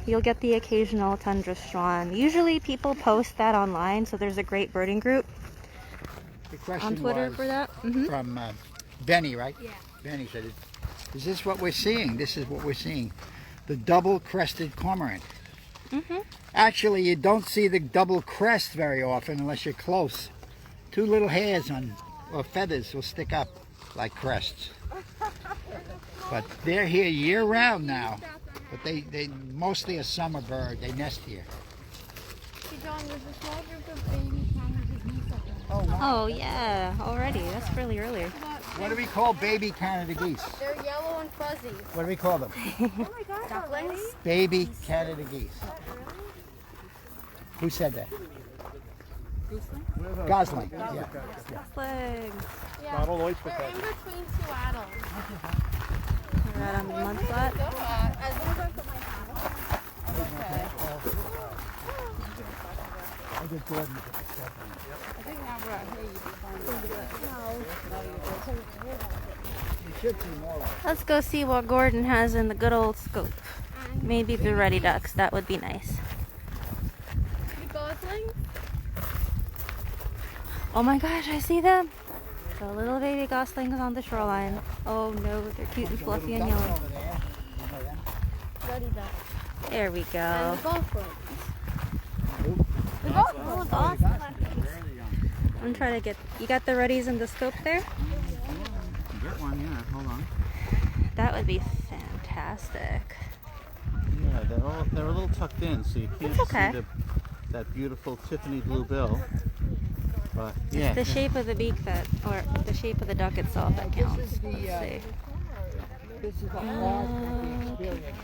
you'll get the occasional tundra swan. Usually people post that online, so there's a great birding group The question on Twitter was for that. from Benny, right? Yeah. Benny said, is this what we're seeing? This is what we're seeing. The double-crested cormorant. Actually, you don't see the double crest very often unless you're close. Two little hairs or feathers will stick up like crests. But they're here year-round now. But they mostly a summer bird. They nest here. Hey, John, there's a small group of baby Canada geese up there. Oh, wow. Oh yeah, already. That's really early. What do we call baby Canada geese? They're yellow and fuzzy. What do we call them? Oh my god, ducklings? Baby Canada geese. Who said that? Gosling. Yeah. Flag. Yeah. They're in between two adults. Right on the mud flat. As long as I put my hat on. I get Gordon. I think now we're out here, you can find You should see more of it. Let's go see what Gordon has in the good old scope. Maybe the Ruddy Ducks. That would be nice. The goslings? Oh my gosh, I see them. The little baby goslings on the shoreline. Oh no, they're cute and fluffy and yellow. Over there. You know them? Ruddy ducks. There we And go. the golf birds. The goslings. I'm trying to get. You got the Ruddies in the scope there? Get one, yeah. Hold on. That would be fantastic. Yeah, they're a little tucked in, so you can't It's okay. see that beautiful Tiffany blue bill. But yeah, It's the shape of the beak or the shape of the duck itself that counts. Let's see. This is a part of the experience.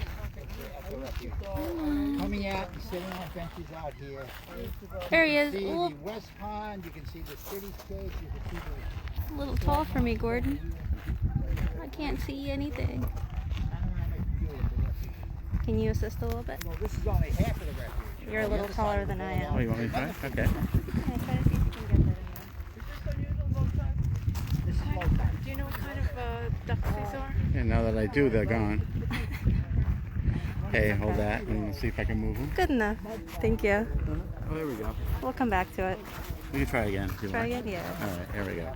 Coming out and sitting on benches out here. There he You is. can see Ooh, the West Pond, you can see the cityscape, you can see the a little tall for me, Gordon. I can't see anything. panoramic view of the refuge. Can you assist a little bit? Well, this is only half of the refuge. You're a little taller than I oh, am. you want me to try? Okay. Yeah, try to see if you can get that in This is low tide. Do you know what kind of ducks these are? And now that I do, they're gone. Hey, hold that and see if I can move them. there. Good enough. Thank you. Oh, there we go. We'll come back to it. We can try again if you Try want. again? Yeah. All right, here we go.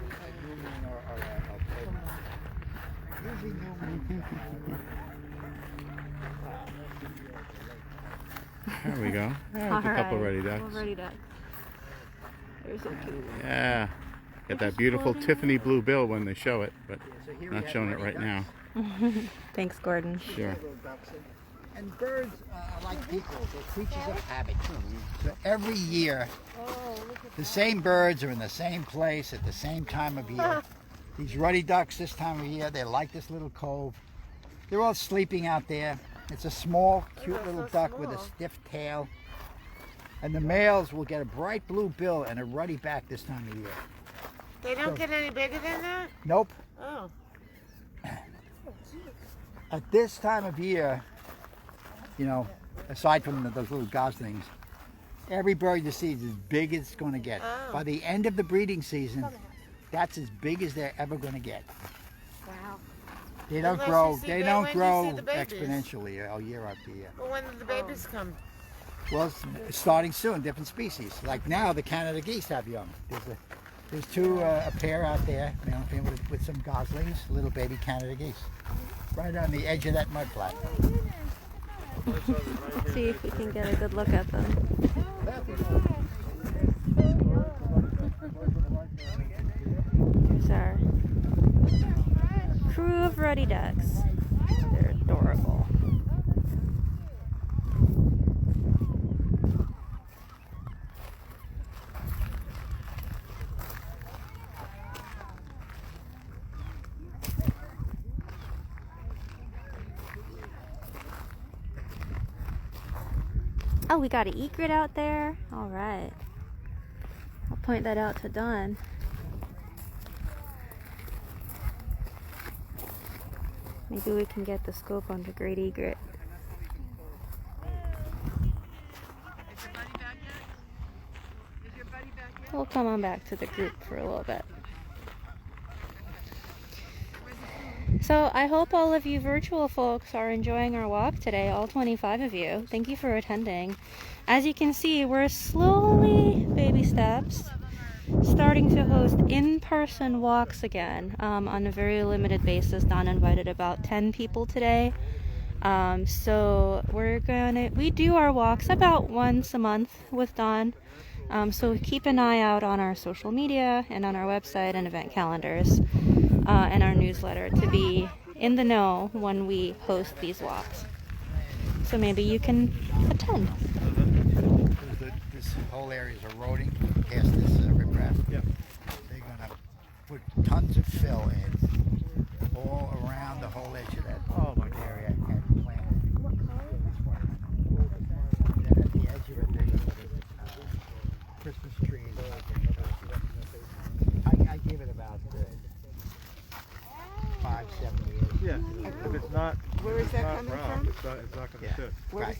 There we go. There's a couple Ruddy ducks. Ruddy ducks. They're so cute. Yeah. Get that beautiful Tiffany blue bill when they show it, but not showing it right now. Thanks, Gordon. Sure. And birds are like people, they're creatures of habit. So every year, the same birds are in the same place at the same time of year. These ruddy ducks this time of year, they like this little cove. They're all sleeping out there. It's a small, cute little duck with a stiff tail. And the males will get a bright blue bill and a ruddy back this time of year. They don't get any bigger than that? Nope. Oh. At this time of year, you know, aside from those little goslings, every bird you see is as big as it's going to get. Oh. By the end of the breeding season, that's as big as they're ever going to get. Wow. They don't Unless grow. you see They ba- don't when you grow see the babies. exponentially all year after year. Well, when did the babies come? Well, it's starting soon. Different species. Like now, the Canada geese have young. There's a pair out there, male and female, with some goslings, little baby Canada geese, right on the edge of that mud flat. Let's see if we can get a good look at them. Here's our crew of ruddy ducks. They're adorable. Oh, we got an egret out there. All right. I'll point that out to Dawn. Maybe we can get the scope on the great egret. We'll come on back to the group for a little bit. So I hope all of you virtual folks are enjoying our walk today, all 25 of you. Thank you for attending. As you can see, we're slowly, baby steps, starting to host in-person walks again on a very limited basis. Dawn invited about 10 people today. So we do our walks about once a month with Dawn. So keep an eye out on our social media and on our website and event calendars and our newsletter to be in the know when we host these walks. So maybe you can attend. This whole area is eroding past this riprap. Yep. They're going to put tons of fill in all around the whole edge of that area and plant this one. And then at the edge of it, they're going to put Christmas trees. I give it about 5-7 years. Yeah, if it's not, Where is that coming from? it's not going to sit. Right.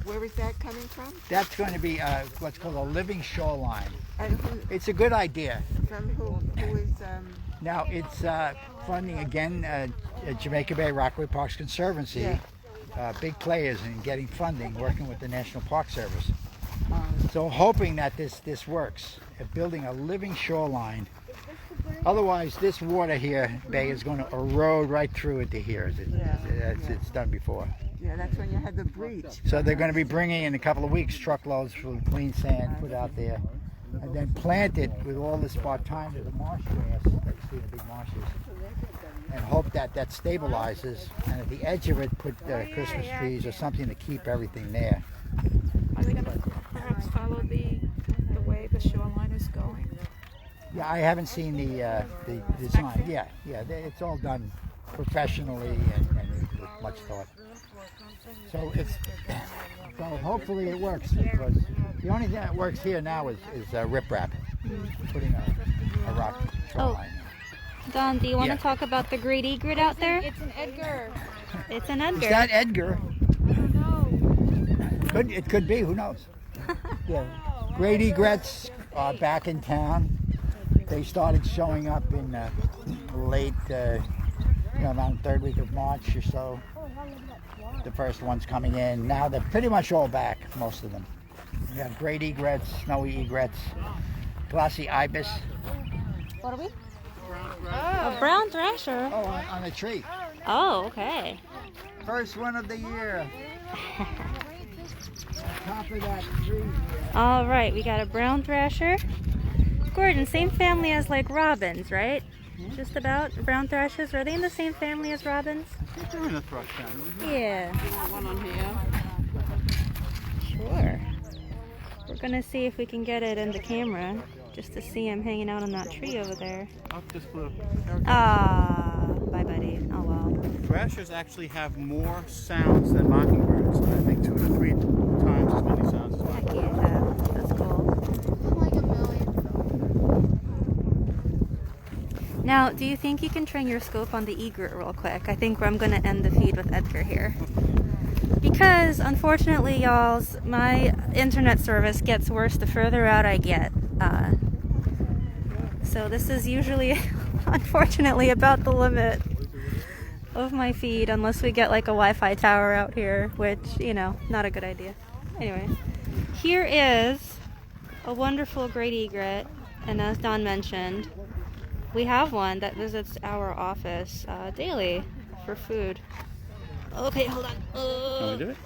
Where is that coming from? That's going to be what's called a living shoreline. And who, It's a good idea. from who? Who is Now it's funding again Jamaica Bay Rockaway Parks Conservancy. Yeah. Big players in getting funding, working with the National Park Service. So hoping that this works, building a living shoreline. Otherwise, this water here, Bay, is going to erode right through into here. It's done before. Yeah, that's when you had the breach. So they're going to be bringing in a couple of weeks truckloads full of clean sand put out there, and then plant it with all this spartina, the marsh grass that you see in the big marshes, and hope that that stabilizes. And at the edge of it, put Christmas trees or something to keep everything there. Are they going to perhaps follow the way the shoreline is going? Yeah, I haven't seen the design. Yeah, it's all done professionally and with much thought. So so hopefully it works, because the only thing that works here now is riprap, putting a rock shoreline. Dawn, do you want to talk about the great egret out there? It's an Edgar. It's an Edgar. Is that Edgar? I don't know. It could be. Who knows? Yeah. Great egrets are back in town. They started showing up in late, around third week of March or so. The first ones coming in. Now they're pretty much all back, most of them. We have great egrets, snowy egrets, glossy ibis. What are we? A brown thrasher. Oh, on a tree. Oh, okay. First one of the year. Top of that tree. All right, we got a brown thrasher. Gordon, same family as like robins, right? Just about. Brown thrashers, are they in the same family as robins? They're in the thrush family. Yeah. One on here. Sure. We're gonna see if we can get it in the camera, just to see him hanging out on that tree over there. Oh, just flew. Ah, bye buddy. Oh well. Thrashers actually have more sounds than mockingbirds. I think 2 to 3 times as many sounds as Heck mockingbirds. yeah, that's cool. Like a million. Now, do you think you can train your scope on the egret real quick? I think I'm gonna end the feed with Edgar here. Because, unfortunately, y'all, my internet service gets worse the further out I get. So this is usually, unfortunately, about the limit of my feed, unless we get like a Wi-Fi tower out here, which, not a good idea. Anyway, here is a wonderful great egret, and as Dawn mentioned, we have one that visits our office daily for food. Okay, hold on. Can we do it?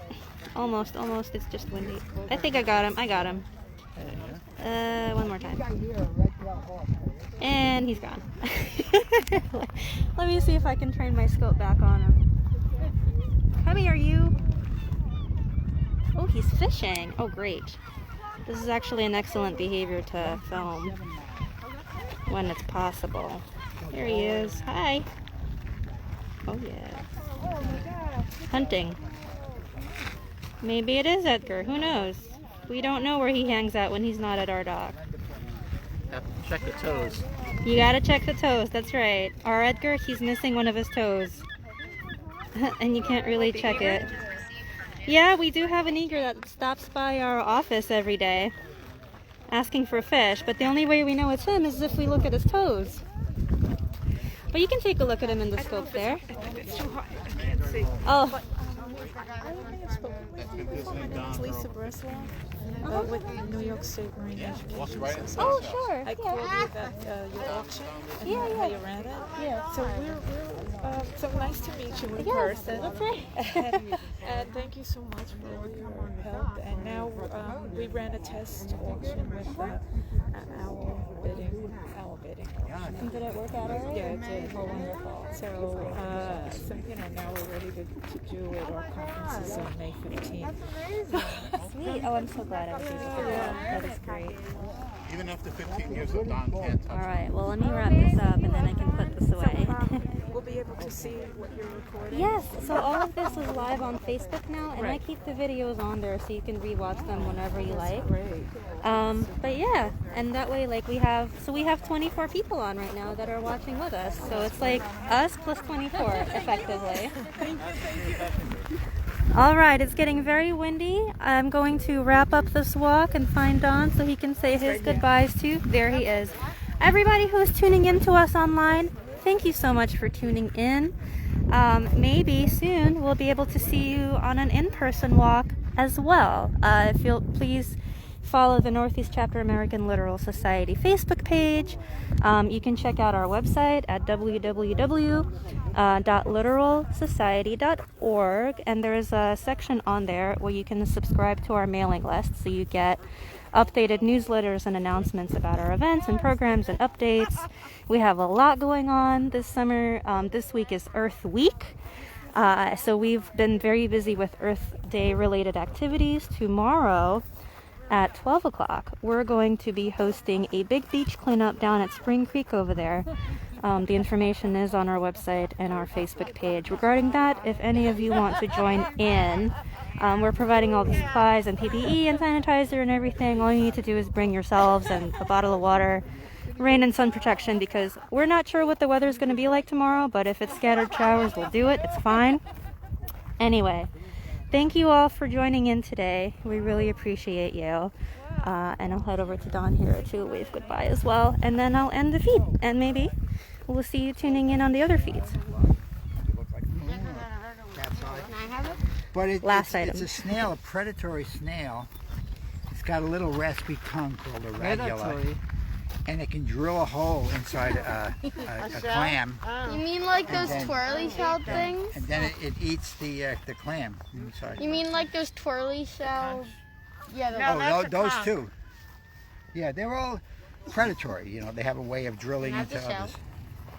Almost. It's just windy. I think I got him. One more time. And he's gone. Let me see if I can turn my scope back on him. Come here, you. Oh, he's fishing. Oh, great. This is actually an excellent behavior to film when it's possible. Here he is. Hi. Oh, yeah. Hunting. Maybe it is Edgar. Who knows? We don't know where he hangs out when he's not at our dock. Have to check the toes. You gotta check the toes, that's right. Our Edgar, he's missing one of his toes. And you can't really check it. Yeah, we do have an egret that stops by our office every day asking for fish, but the only way we know it's him is if we look at his toes. But you can take a look at him in the scope there. It's too hot. I can't see. Oh, It's Lisa Breslau with New York State Marine Education Association. oh sure. I called you about your auction and how you ran it. Yeah. So we're so nice to meet you in person. That's right. And thank you so much for all your help. And now we ran a test auction with our bidding. And did it work out alright? Yeah, it did. Oh, wonderful. So you know, now we're ready to do it. Our conference is on May 15th. Sweet. Oh, I'm so glad I was able to do that. That is great. Even after 15 years of Don can't touch Alright, well let me wrap this up and then I can put this away. We'll be able to see what you're recording. Yes, so all of this is live on Facebook now, and I keep the videos on there so you can rewatch them whenever you like. Great. But yeah, and that way, like we have 24 people on right now that are watching with us. So it's like us plus 24, effectively. All right, it's getting very windy. I'm going to wrap up this walk and find Don so he can say his goodbyes too. There he is. Everybody who's tuning in to us online, thank you so much for tuning in. Maybe soon we'll be able to see you on an in-person walk as well. If you'll please follow the Northeast Chapter American Littoral Society Facebook page. You can check out our website at www.littoralsociety.org, and there is a section on there where you can subscribe to our mailing list so you get updated newsletters and announcements about our events and programs and updates. We have a lot going on this summer. This week is Earth Week. So we've been very busy with Earth Day related activities. Tomorrow at 12 o'clock, we're going to be hosting a big beach cleanup down at Spring Creek over there. The information is on our website and our Facebook page. Regarding that, if any of you want to join in, we're providing all the supplies and PPE and sanitizer and everything. All you need to do is bring yourselves and a bottle of water, rain and sun protection, because we're not sure what the weather is going to be like tomorrow, but if it's scattered showers, we'll do it. It's fine. Anyway, thank you all for joining in today. We really appreciate you. And I'll head over to Don here to wave goodbye as well. And then I'll end the feed. And maybe we'll see you tuning in on the other feeds. But Last it's item. a snail, a predatory snail. It's got a little raspy tongue called a radula. And it can drill a hole inside a clam. You mean like those then- twirly shell things? And then it eats the clam inside. You mean like those twirly shells? Yeah, Oh, those two. Yeah, they're all predatory. You know, they have a way of drilling Not the into shell. others.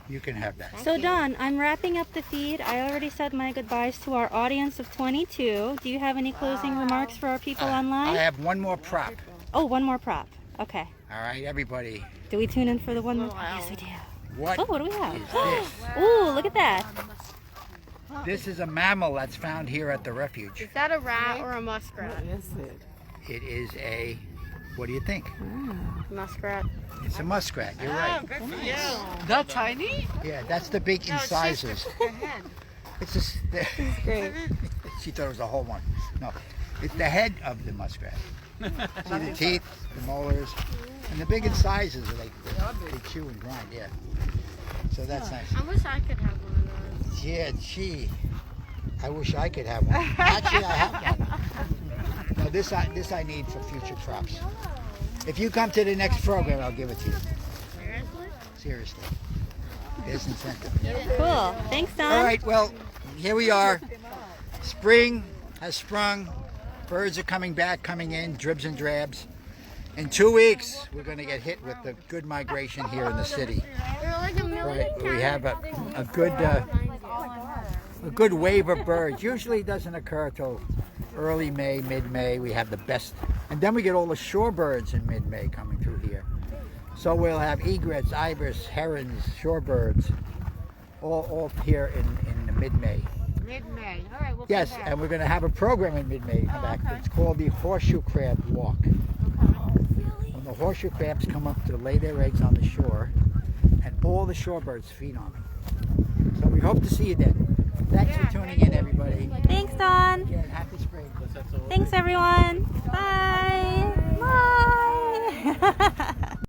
You can have that. So Don, I'm wrapping up the feed. I already said my goodbyes to our audience of 22. Do you have any closing remarks for our people I online? have one more prop. Oh, one more prop. Okay. All right, everybody. Do we tune in for the one more? Yes, we do. What Oh, what do we have? is this? Ooh, look at that. This is a mammal that's found here at the refuge. Is that a rat or a muskrat? It is a, what do you think? Muskrat. It's a muskrat, you're right. That tiny? Yeah, that's the big incisors. It's just, Great. she thought it was a whole one. No, it's the head of the muskrat. See the teeth, the molars, and the big incisors they chew and grind, yeah. So that's nice. I wish I could have one of those. Yeah, gee. I wish I could have one. Actually, I have one. No, this I need for future props. If you come to the next program, I'll give it to you. Seriously? Seriously. There's incentive. Cool. Thanks, Don. All right, well, here we are. Spring has sprung. Birds are coming back, coming in, dribs and drabs. In 2 weeks, we're going to get hit with the good migration here in the city. There are like a million Right, we have a good wave of birds. Usually doesn't occur till early May, mid-May. We have the best, and then we get all the shorebirds in mid-May coming through here. So we'll have egrets, ibis, herons, shorebirds, all here in mid-May. Mid-May. All right, we'll Yes, come back. and we're going to have a program in mid-May. Come back. okay. It's called the Horseshoe Crab Walk. Okay. When the horseshoe crabs come up to lay their eggs on the shore, and all the shorebirds feed on them. So we hope to see you then. Thanks for tuning in, everybody. Thanks, Dawn. Again, happy spring. Thanks, everyone. Bye.